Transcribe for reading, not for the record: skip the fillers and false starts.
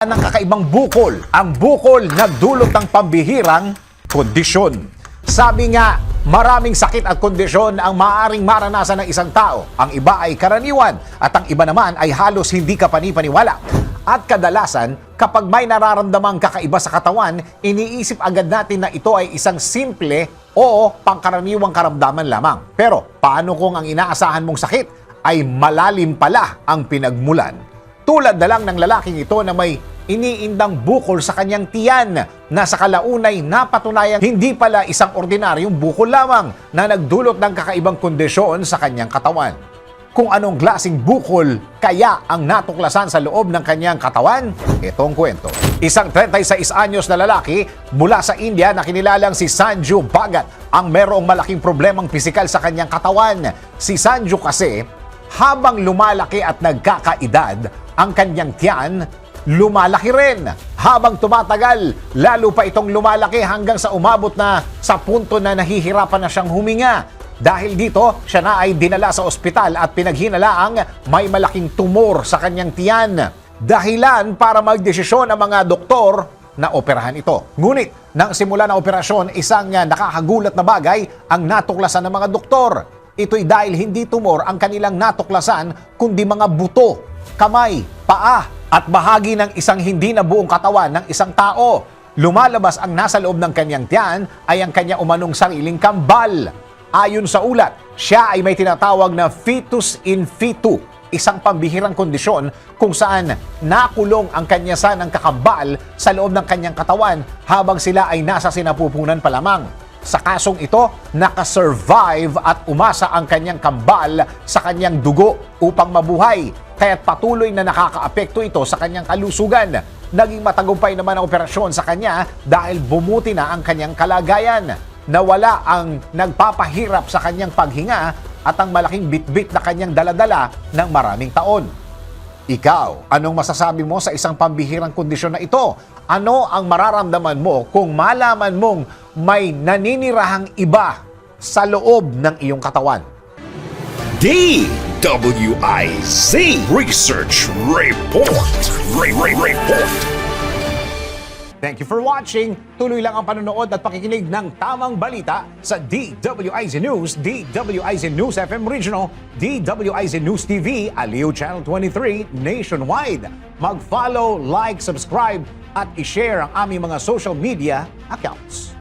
ng kakaibang bukol. Ang bukol nagdulot ng pambihirang kondisyon. Sabi nga, maraming sakit at kondisyon ang maaaring maranasan ng isang tao. Ang iba ay karaniwan at ang iba naman ay halos hindi kapani-paniwala. At kadalasan, kapag may nararamdamang kakaiba sa katawan, iniisip agad natin na ito ay isang simple o pangkaraniwang karamdaman lamang. Pero paano kung ang inaasahan mong sakit ay malalim pala ang pinagmulan? Tulad na lang ng lalaking ito na may iniindang bukol sa kanyang tiyan na sa kalaunay napatunayan hindi pala isang ordinaryong bukol lamang na nagdulot ng kakaibang kondisyon sa kanyang katawan. Kung anong klaseng bukol kaya ang natuklasan sa loob ng kanyang katawan? Itong kwento. Isang 36 anyos na lalaki mula sa India na kinilalang si Sanju Bhagat ang merong malaking problemang pisikal sa kanyang katawan. Si Sanju kasi, habang lumalaki at nagkakaedad, ang kanyang tiyan lumalaki rin. Habang tumatagal, lalo pa itong lumalaki hanggang sa umabot na sa punto na nahihirapan na siyang huminga. Dahil dito, siya na ay dinala sa ospital at pinaghinalaang may malaking tumor sa kanyang tiyan. Dahilan para magdesisyon ang mga doktor na operahan ito. Ngunit, nang simula ng operasyon, isang nakakagulat na bagay ang natuklasan ng mga doktor. Ito'y dahil hindi tumor ang kanilang natuklasan, kundi mga buto, kamay, paa, at bahagi ng isang hindi na buong katawan ng isang tao. Lumalabas ang nasa loob ng kanyang tiyan ay ang kanya umanong sariling kambal. Ayon sa ulat, siya ay may tinatawag na fetus in fetu, isang pambihirang kondisyon kung saan nakulong ang kanya sanang kakambal sa loob ng kanyang katawan habang sila ay nasa sinapupunan pa lamang. Sa kasong ito, nakasurvive at umasa ang kanyang kambal sa kanyang dugo upang mabuhay, kaya't patuloy na nakakaapekto ito sa kanyang kalusugan. Naging matagumpay naman ang operasyon sa kanya dahil bumuti na ang kanyang kalagayan. Nawala ang nagpapahirap sa kanyang paghinga at ang malaking bitbit na kanyang daladala ng maraming taon. Ikaw, anong masasabi mo sa isang pambihirang kondisyon na ito? Ano ang mararamdaman mo kung malaman mong may naninirahang iba sa loob ng iyong katawan? DWIZ Research Report. Report. Thank you for watching. Tuloy lang ang panonood at pakikinig ng tamang balita sa DWIZ News, DWIZ News FM Regional, DWIZ News TV, Aliw Channel 23, nationwide. Mag-follow, like, subscribe, at i-share ang aming mga social media accounts.